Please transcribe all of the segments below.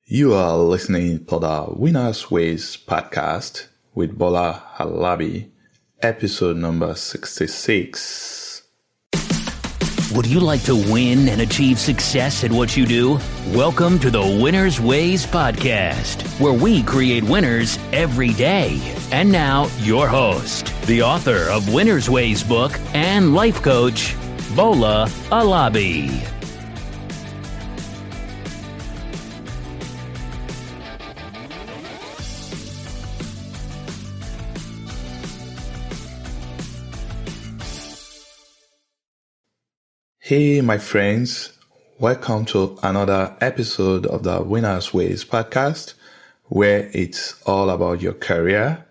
You are listening to the Winners Ways podcast with Bola Halabi, episode number 66. Would you like to win and achieve success at what you do? Welcome to the Winners Ways podcast, where we create winners every day. And now, your host, the author of Winners Ways book and life coach, Bola Halabi. Hey, my friends. Welcome to another episode of the Winners Ways podcast, where it's all about your career,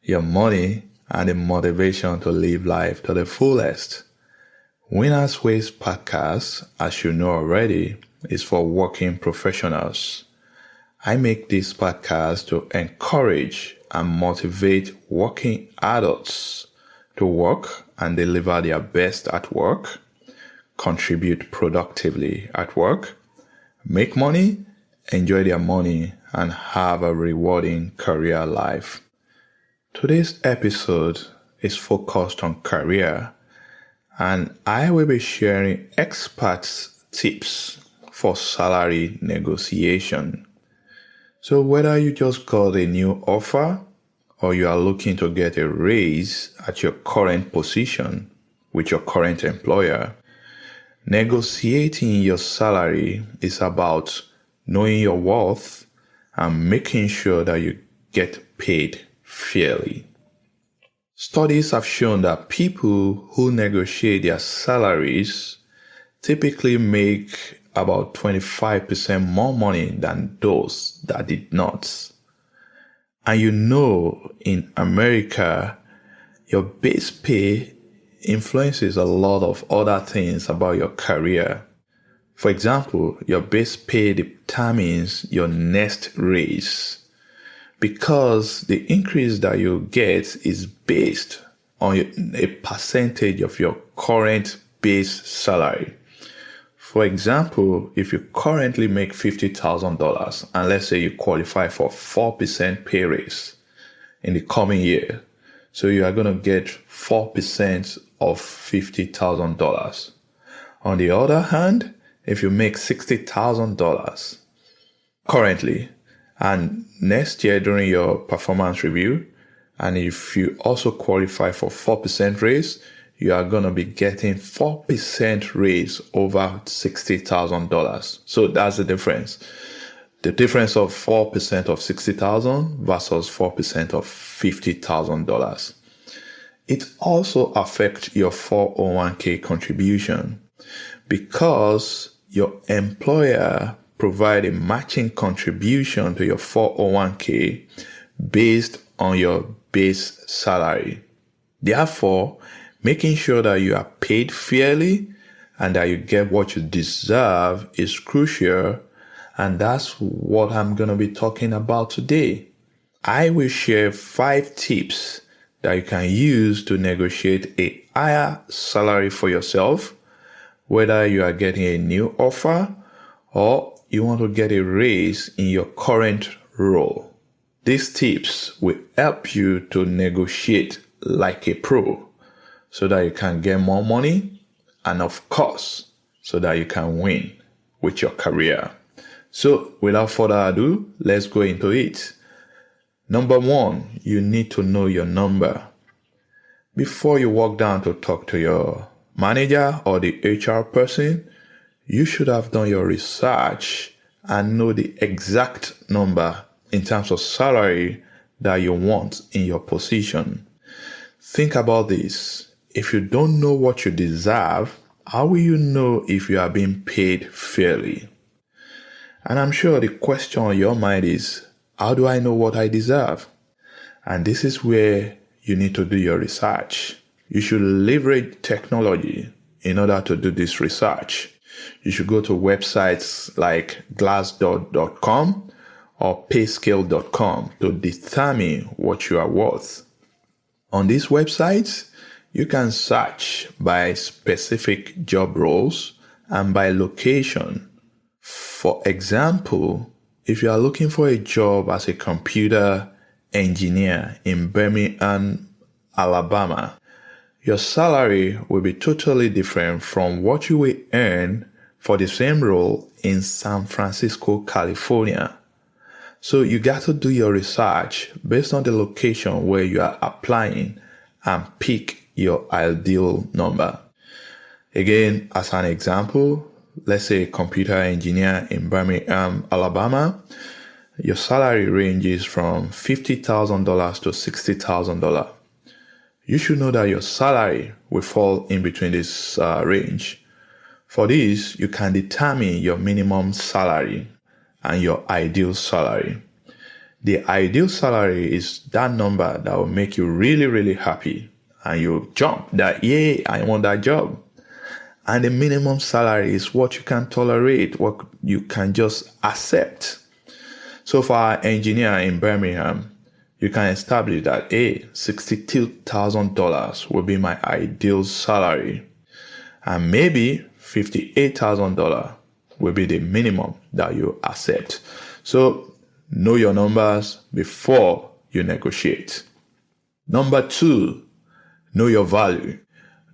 your money, and the motivation to live life to the fullest. Winners Ways podcast, as you know already, is for working professionals. I make this podcast to encourage and motivate working adults to work and deliver their best at work, contribute productively at work, make money, enjoy their money, and have a rewarding career life. Today's episode is focused on career, and I will be sharing experts' tips for salary negotiation. So whether you just got a new offer or you are looking to get a raise at your current position with your current employer, negotiating your salary is about knowing your worth and making sure that you get paid fairly. Studies have shown that people who negotiate their salaries typically make about 25% more money than those that did not. And you know, in America, your base pay influences a lot of other things about your career. For example, your base pay determines your next raise because the increase that you get is based on a percentage of your current base salary. For example, if you currently make $50,000 and let's say you qualify for 4% pay raise in the coming year, so you are going to get 4% of $50,000. On the other hand, if you make $60,000 currently, and next year during your performance review, and if you also qualify for 4% raise, you are going to be getting 4% raise over $60,000. So that's the difference. The difference of 4% of $60,000 versus 4% of $50,000. It also affects your 401k contribution because your employer provides a matching contribution to your 401k based on your base salary. Therefore, making sure that you are paid fairly and that you get what you deserve is crucial, and that's what I'm going to be talking about today. I will share 5 tips that you can use to negotiate a higher salary for yourself, whether you are getting a new offer or you want to get a raise in your current role. These tips will help you to negotiate like a pro so that you can get more money and, of course, so that you can win with your career. So, without further ado, let's go into it. Number 1, you need to know your number. Before you walk down to talk to your manager or the HR person, you should have done your research and know the exact number in terms of salary that you want in your position. Think about this. If you don't know what you deserve, how will you know if you are being paid fairly? And I'm sure the question on your mind is, how do I know what I deserve? And this is where you need to do your research. You should leverage technology in order to do this research. You should go to websites like glassdoor.com or payscale.com to determine what you are worth. On these websites, you can search by specific job roles and by location. For example, If you are looking for a job as a computer engineer in Birmingham, Alabama, your salary will be totally different from what you will earn for the same role in San Francisco, California. So you got to do your research based on the location where you are applying and pick your ideal number. Again, as an example, let's say a computer engineer in Birmingham, Alabama, your salary ranges from $50,000 to $60,000. You should know that your salary will fall in between this range. For this, you can determine your minimum salary and your ideal salary. The ideal salary is that number that will make you really, really happy. And you jump that, yay, I want that job. And the minimum salary is what you can tolerate, what you can just accept. So for our engineer in Birmingham, you can establish that, $62,000 will be my ideal salary. And maybe $58,000 will be the minimum that you accept. So know your numbers before you negotiate. Number 2, know your value.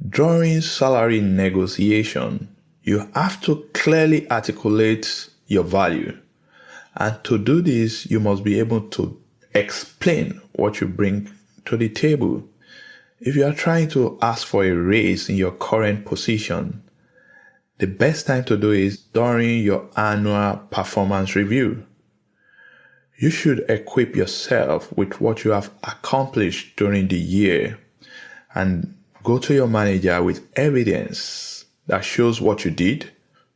During salary negotiation, you have to clearly articulate your value. And to do this, you must be able to explain what you bring to the table. If you are trying to ask for a raise in your current position, the best time to do is during your annual performance review. You should equip yourself with what you have accomplished during the year and go to your manager with evidence that shows what you did,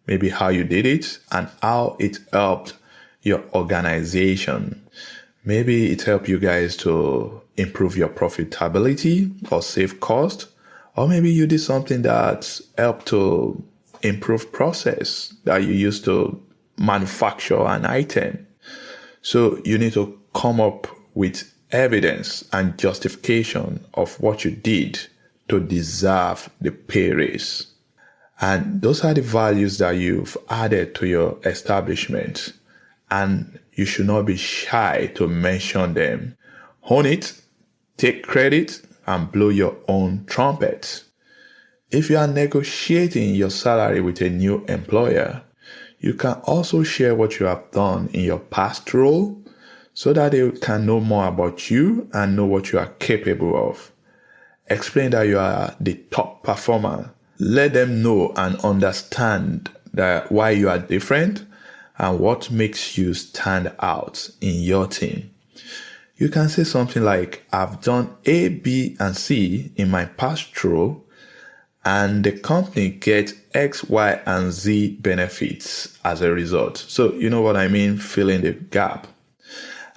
maybe how you did it, and how it helped your organization. Maybe it helped you guys to improve your profitability or save cost, or maybe you did something that helped to improve process that you used to manufacture an item. So you need to come up with evidence and justification of what you did to deserve the pay raise. And those are the values that you've added to your establishment. And you should not be shy to mention them. Own it, take credit, and blow your own trumpet. If you are negotiating your salary with a new employer, you can also share what you have done in your past role so that they can know more about you and know what you are capable of. Explain that you are the top performer. Let them know and understand that why you are different and what makes you stand out in your team. You can say something like, I've done A, B, and C in my past role, and the company gets X, Y, and Z benefits as a result. So you know what I mean? Fill in the gap.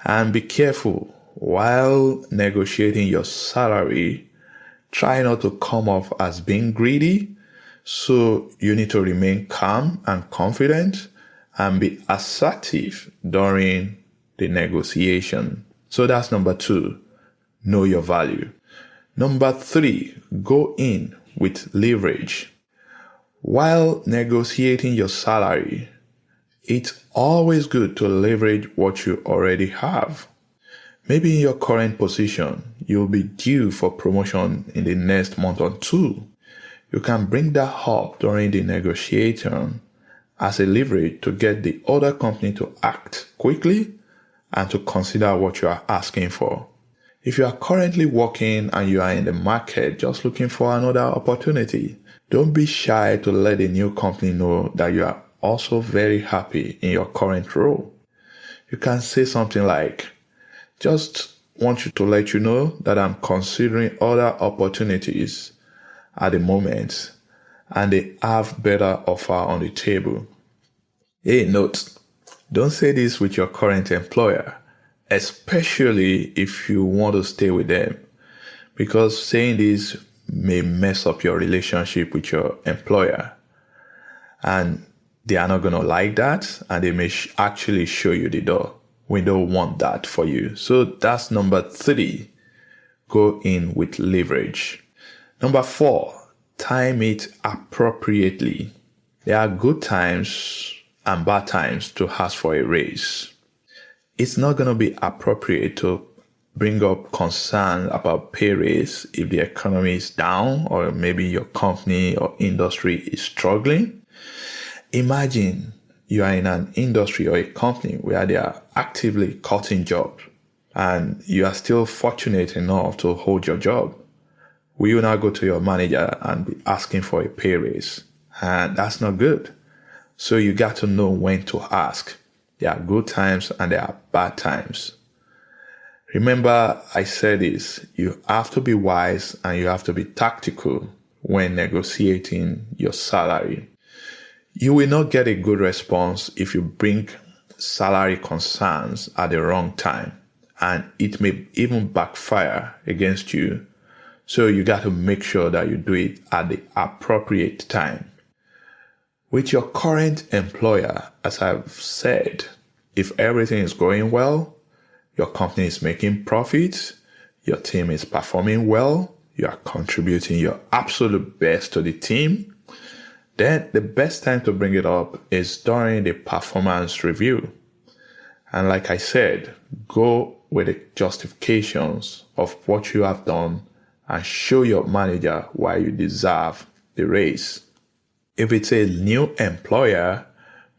And be careful while negotiating your salary. Try not to come off as being greedy. So you need to remain calm and confident and be assertive during the negotiation. So that's number 2, know your value. Number 3, go in with leverage. While negotiating your salary, it's always good to leverage what you already have. Maybe in your current position, you'll be due for promotion in the next month or 2. You can bring that up during the negotiation as a leverage to get the other company to act quickly and to consider what you are asking for. If you are currently working and you are in the market just looking for another opportunity, don't be shy to let the new company know that you are also very happy in your current role. You can say something like, just want you to let you know that I'm considering other opportunities at the moment and they have better offer on the table. Hey, note, don't say this with your current employer, especially if you want to stay with them, because saying this may mess up your relationship with your employer and they are not going to like that and they may actually show you the door. We don't want that for you. So that's number 3, go in with leverage. Number 4, time it appropriately. There are good times and bad times to ask for a raise. it's not going to be appropriate to bring up concern about pay raise if the economy is down or maybe your company or industry is struggling. Imagine you are in an industry or a company where they are actively cutting jobs and you are still fortunate enough to hold your job. Will you now go to your manager and be asking for a pay raise? And that's not good. So you got to know when to ask. There are good times and there are bad times. Remember, I said this, you have to be wise and you have to be tactical when negotiating your salary. You will not get a good response if you bring salary concerns at the wrong time, and it may even backfire against you. So you got to make sure that you do it at the appropriate time. With your current employer, as I've said, if everything is going well, your company is making profits, your team is performing well, you are contributing your absolute best to the team, then the best time to bring it up is during the performance review. And like I said, go with the justifications of what you have done and show your manager why you deserve the raise. If it's a new employer,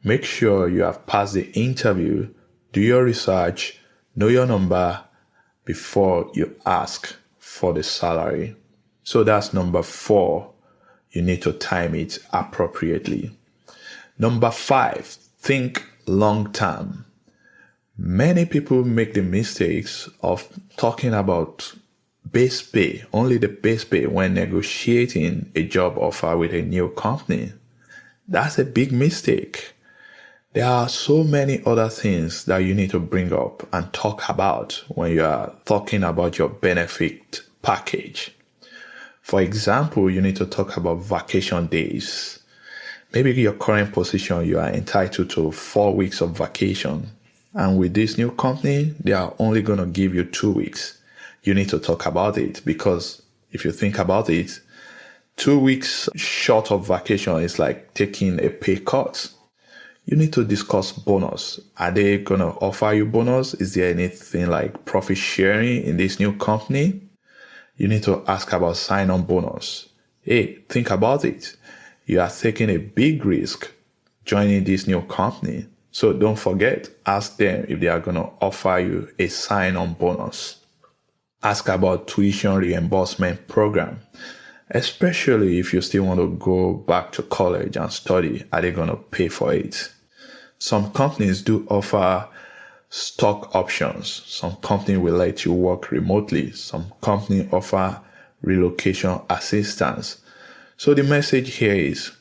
make sure you have passed the interview, do your research, know your number before you ask for the salary. So that's number 4. You need to time it appropriately. Number 5, think long term. Many people make the mistakes of talking about base pay, only the base pay when negotiating a job offer with a new company. That's a big mistake. There are so many other things that you need to bring up and talk about when you are talking about your benefit package. For example, you need to talk about vacation days. Maybe your current position, you are entitled to 4 weeks of vacation. And with this new company, they are only going to give you 2 weeks. You need to talk about it because if you think about it, 2 weeks short of vacation is like taking a pay cut. You need to discuss bonus. Are they going to offer you bonus? Is there anything like profit sharing in this new company? You need to ask about sign-on bonus. Hey, think about it. You are taking a big risk joining this new company. So don't forget, ask them if they are going to offer you a sign-on bonus. Ask about tuition reimbursement program. Especially if you still want to go back to college and study, are they going to pay for it? Some companies do offer stock options. Some companies will let you work remotely. Some companies offer relocation assistance. So the message here is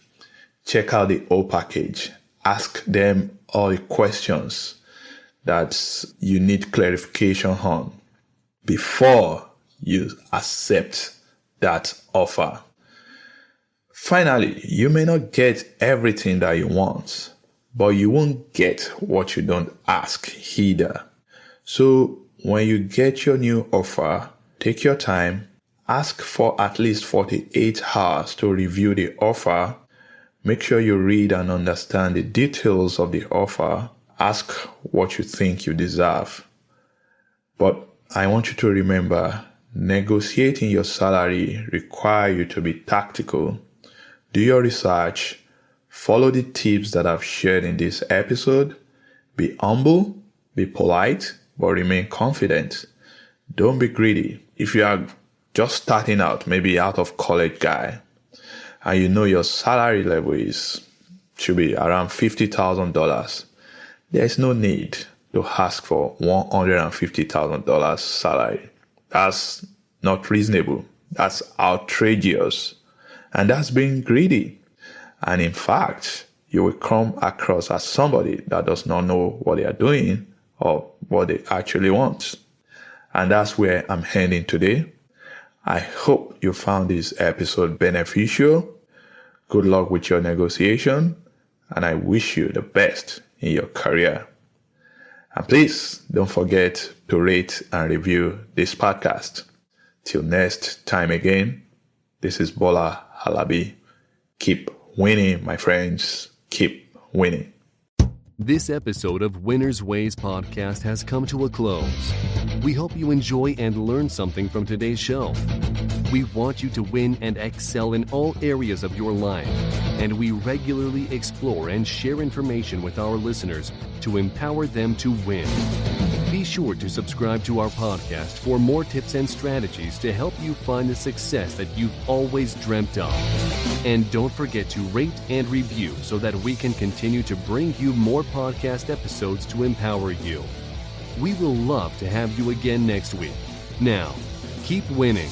check out the whole package. Ask them all the questions that you need clarification on before you accept that offer. Finally, you may not get everything that you want, but you won't get what you don't ask either. So when you get your new offer, take your time, ask for at least 48 hours to review the offer. Make sure you read and understand the details of the offer. Ask what you think you deserve. But I want you to remember, negotiating your salary requires you to be tactical. Do your research. Follow the tips that I've shared in this episode. Be humble, be polite, but remain confident. Don't be greedy. If you are just starting out, maybe out of college guy, and you know your salary level should be around $50,000, there's no need to ask for $150,000 salary. That's not reasonable. That's outrageous. And that's being greedy. And in fact, you will come across as somebody that does not know what they are doing or what they actually want. And that's where I'm heading today. I hope you found this episode beneficial. Good luck with your negotiation, and I wish you the best in your career. And please don't forget to rate and review this podcast. Till next time again, this is Bola Halabi. Keep winning, my friends. Keep winning. This episode of Winner's Ways podcast has come to a close. We hope you enjoy and learn something from today's show. We want you to win and excel in all areas of your life, and we regularly explore and share information with our listeners to empower them to win. Be sure to subscribe to our podcast for more tips and strategies to help you find the success that you've always dreamt of. And don't forget to rate and review so that we can continue to bring you more podcast episodes to empower you. We will love to have you again next week. Now, keep winning.